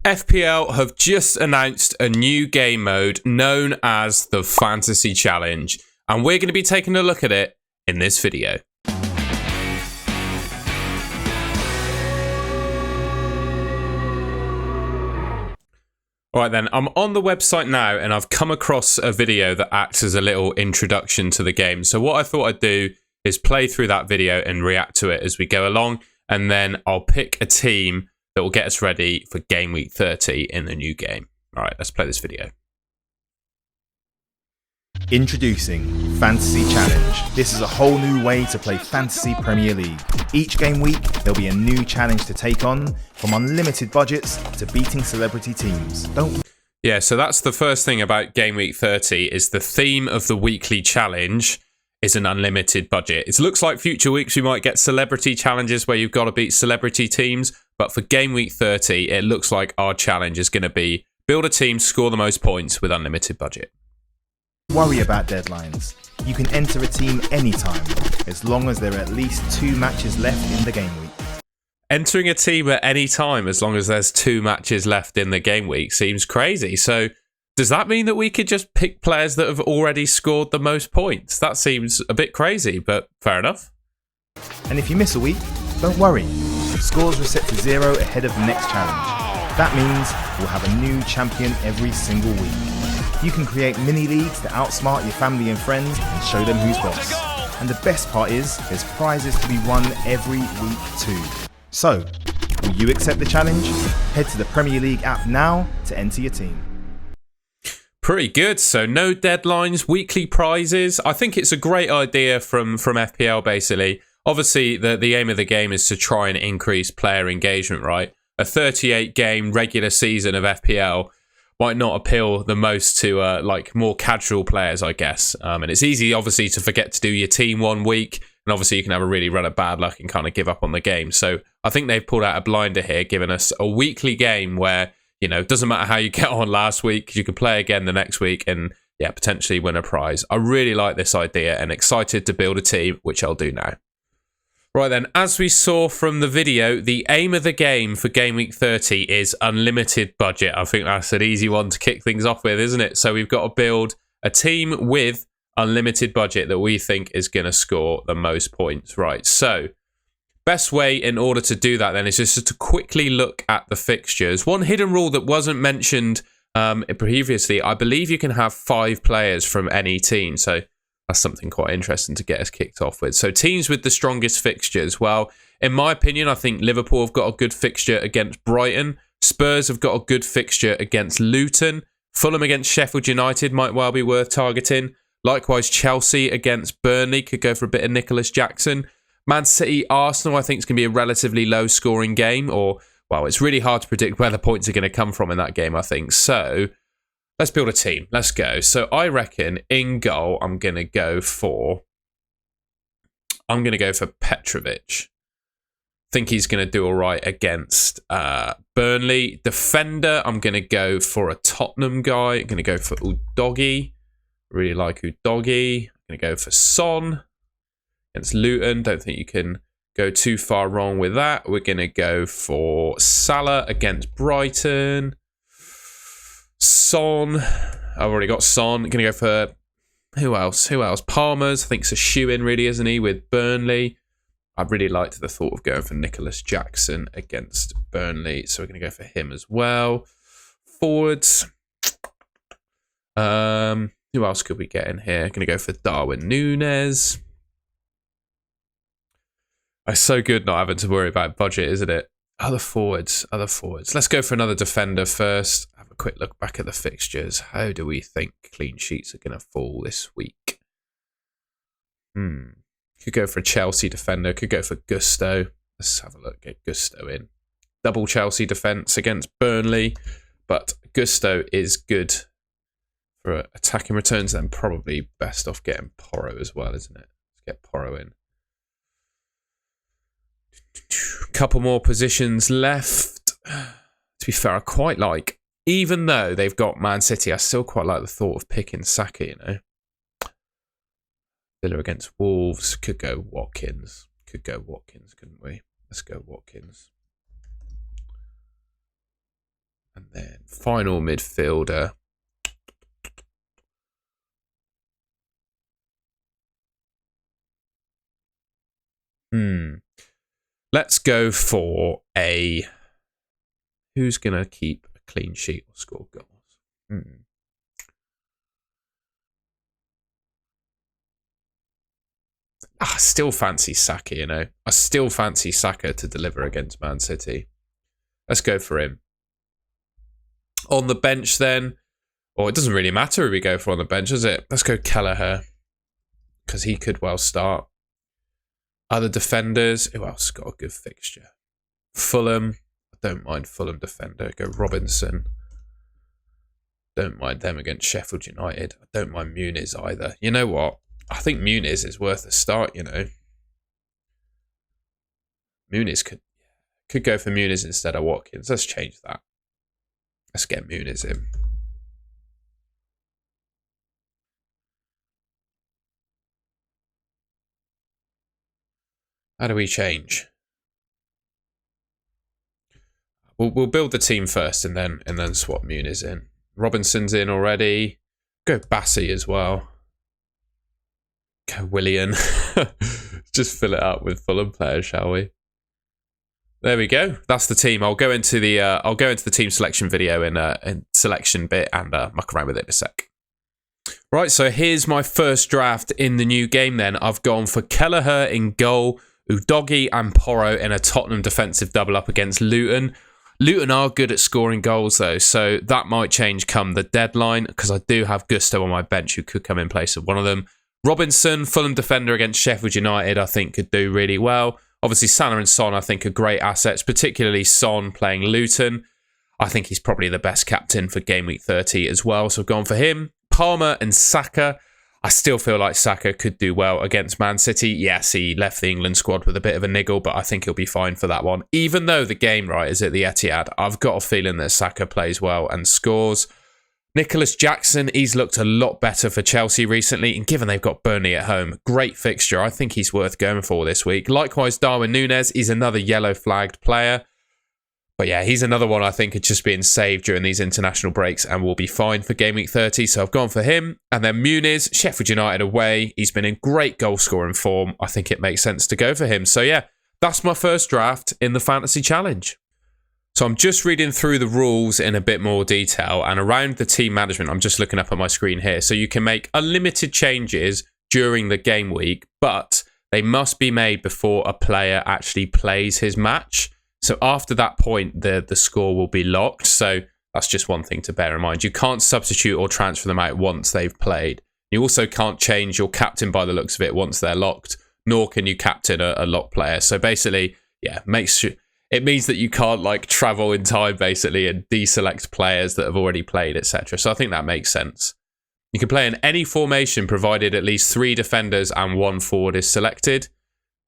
FPL have just announced a new game mode known as the Fantasy Challenge, and we're going to be taking a look at it in this video. Alright then, I'm on the website now and I've come across a video that acts as a little introduction to the game. So what I thought I'd do is play through that video and react to it as we go along, and then I'll pick a team that will get us ready for game week 30 in the new game. Alright, let's play this video. Introducing Fantasy Challenge. This is a whole new way to play Fantasy Premier League. Each game week, there'll be a new challenge to take on, from unlimited budgets to beating celebrity teams. Yeah, so that's the first thing about game week 30 is the theme of the weekly challenge is an unlimited budget. It looks like future weeks we might get celebrity challenges where you've got to beat celebrity teams, but for game week 30, it looks like our challenge is going to be build a team, score the most points with unlimited budget. Worry about deadlines. You can enter a team anytime, as long as there are at least 2 matches left in the game week. Entering a team at any time, as long as there's 2 matches left in the game week, seems crazy. So does that mean that we could just pick players that have already scored the most points? That seems a bit crazy, but fair enough. And if you miss a week, don't worry. Scores reset to 0 ahead of the next challenge. That means we'll have a new champion every single week. You can create mini leagues to outsmart your family and friends and show them who's boss. And the best part is, there's prizes to be won every week too. So, will you accept the challenge? Head to the Premier League app now to enter your team. Pretty good. So no deadlines, weekly prizes. I think it's a great idea from FPL basically. Obviously, the aim of the game is to try and increase player engagement, right? A 38-game regular season of FPL might not appeal the most to like more casual players, I guess. And it's easy, obviously, to forget to do your team one week. And obviously, you can have a really run of bad luck and kind of give up on the game. So I think they've pulled out a blinder here, giving us a weekly game where, you know, it doesn't matter how you get on last week, because you can play again the next week and, yeah, potentially win a prize. I really like this idea and excited to build a team, which I'll do now. Right then, as we saw from the video, the aim of the game for Game Week 30 is unlimited budget. I think that's an easy one to kick things off with, isn't it? So we've got to build a team with unlimited budget that we think is going to score the most points. Right, so best way in order to do that then is just to quickly look at the fixtures. One hidden rule that wasn't mentioned previously, I believe you can have 5 players from any team. So that's something quite interesting to get us kicked off with. So teams with the strongest fixtures. Well, in my opinion, I think Liverpool have got a good fixture against Brighton. Spurs have got a good fixture against Luton. Fulham against Sheffield United might well be worth targeting. Likewise, Chelsea against Burnley could go for a bit of Nicholas Jackson. Man City, Arsenal, I think is going to be a relatively low-scoring game. Or, well, it's really hard to predict where the points are going to come from in that game, I think. So let's build a team. Let's go. So I reckon in goal, I'm going to go for Petrovic. Think he's going to do all right against Burnley. Defender, I'm going to go for a Tottenham guy. I'm going to go for Udogie. Really like Udogie. I'm going to go for Son against Luton. Don't think you can go too far wrong with that. We're going to go for Salah against Brighton. Son. I've already got Son. Going to go for who else? Palmer's. I think it's a shoe-in, really, isn't he, with Burnley? I really liked the thought of going for Nicholas Jackson against Burnley, so we're going to go for him as well. Forwards. Who else could we get in here? Going to go for Darwin Núñez. It's so good not having to worry about budget, isn't it? Other forwards. Let's go for another defender first. Have a quick look back at the fixtures. How do we think clean sheets are going to fall this week? Could go for a Chelsea defender. Could go for Gusto. Let's have a look. Get Gusto in. Double Chelsea defence against Burnley. But Gusto is good for attacking returns. Then probably best off getting Porro as well, isn't it? Let's get Porro in. Couple more positions left. To be fair, I quite like, even though they've got Man City, I still quite like the thought of picking Saka, you know. Villa against Wolves. Could go Watkins. Couldn't we? Let's go Watkins. And then final midfielder. Let's go for a... Who's going to keep a clean sheet or score goals? I still fancy Saka, you know. I still fancy Saka to deliver against Man City. Let's go for him. On the bench then, or it doesn't really matter who we go for on the bench, does it? Let's go Kelleher, because he could well start. Other defenders, who else got a good fixture? Fulham, I don't mind Fulham defender. Go Robinson. Don't mind them against Sheffield United. I don't mind Muniz either. You know what? I think Muniz is worth a start, you know. Muniz could go for Muniz instead of Watkins. Let's change that. Let's get Muniz in. How do we change? We'll build the team first and then swap Muniz in. Robinson's in already. Go Bassey as well. Go Willian. Just fill it up with Fulham players, shall we? There we go. That's the team. I'll go into the team selection video in selection bit and muck around with it in a sec. Right, so here's my first draft in the new game then. I've gone for Kelleher in goal, Udogie and Porro in a Tottenham defensive double up against Luton. Luton are good at scoring goals though, so that might change come the deadline because I do have Gusto on my bench who could come in place of one of them. Robinson, Fulham defender against Sheffield United, I think could do really well. Obviously, Salah and Son, I think, are great assets, particularly Son playing Luton. I think he's probably the best captain for Game Week 30 as well, so I've gone for him. Palmer and Saka. I still feel like Saka could do well against Man City. Yes, he left the England squad with a bit of a niggle, but I think he'll be fine for that one. Even though the game, right, is at the Etihad, I've got a feeling that Saka plays well and scores. Nicholas Jackson, he's looked a lot better for Chelsea recently, and given they've got Burnley at home, great fixture. I think he's worth going for this week. Likewise, Darwin Núñez, he's another yellow flagged player. But yeah, he's another one I think is just being saved during these international breaks and will be fine for Game Week 30. So I've gone for him. And then Muniz, Sheffield United away. He's been in great goal scoring form. I think it makes sense to go for him. So yeah, that's my first draft in the Fantasy Challenge. So I'm just reading through the rules in a bit more detail, and around the team management, I'm just looking up on my screen here. So you can make unlimited changes during the game week, but they must be made before a player actually plays his match. So after that point, the score will be locked. So that's just one thing to bear in mind. You can't substitute or transfer them out once they've played. You also can't change your captain by the looks of it once they're locked, nor can you captain a locked player. So basically, yeah, it means that you can't like travel in time basically and deselect players that have already played, etc. So I think that makes sense. You can play in any formation provided at least 3 defenders and 1 forward is selected.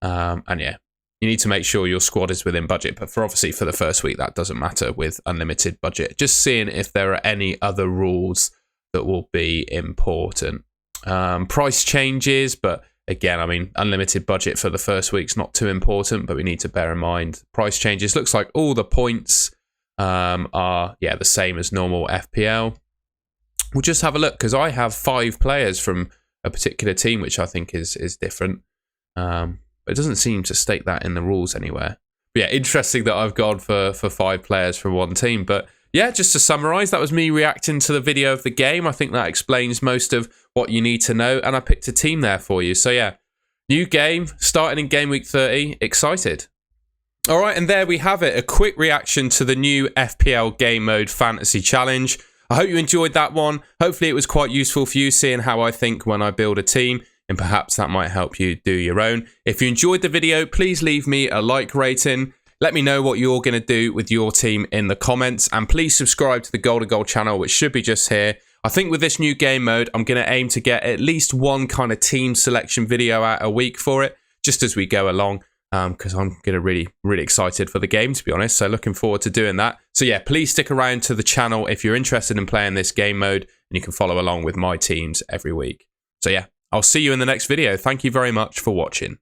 And yeah, you need to make sure your squad is within budget. But obviously for the first week, that doesn't matter with unlimited budget. Just seeing if there are any other rules that will be important. Price changes, but again, I mean, unlimited budget for the first week's not too important, but we need to bear in mind price changes. Looks like all the points are, the same as normal FPL. We'll just have a look because I have 5 players from a particular team, which I think is different. But it doesn't seem to state that in the rules anywhere. But yeah, interesting that I've gone for 5 players from one team. But yeah, just to summarise, that was me reacting to the video of the game. I think that explains most of what you need to know. And I picked a team there for you. So yeah, new game, starting in Game Week 30. Excited. All right, and there we have it. A quick reaction to the new FPL Game Mode Fantasy Challenge. I hope you enjoyed that one. Hopefully it was quite useful for you, seeing how I think when I build a team. And perhaps that might help you do your own. If you enjoyed the video, please leave me a like rating. Let me know what you're going to do with your team in the comments. And please subscribe to the Golden Goal channel, which should be just here. I think with this new game mode, I'm going to aim to get at least one kind of team selection video out a week for it, just as we go along, because I'm getting really excited for the game, to be honest. So looking forward to doing that. So yeah, please stick around to the channel if you're interested in playing this game mode, and you can follow along with my teams every week. So yeah, I'll see you in the next video. Thank you very much for watching.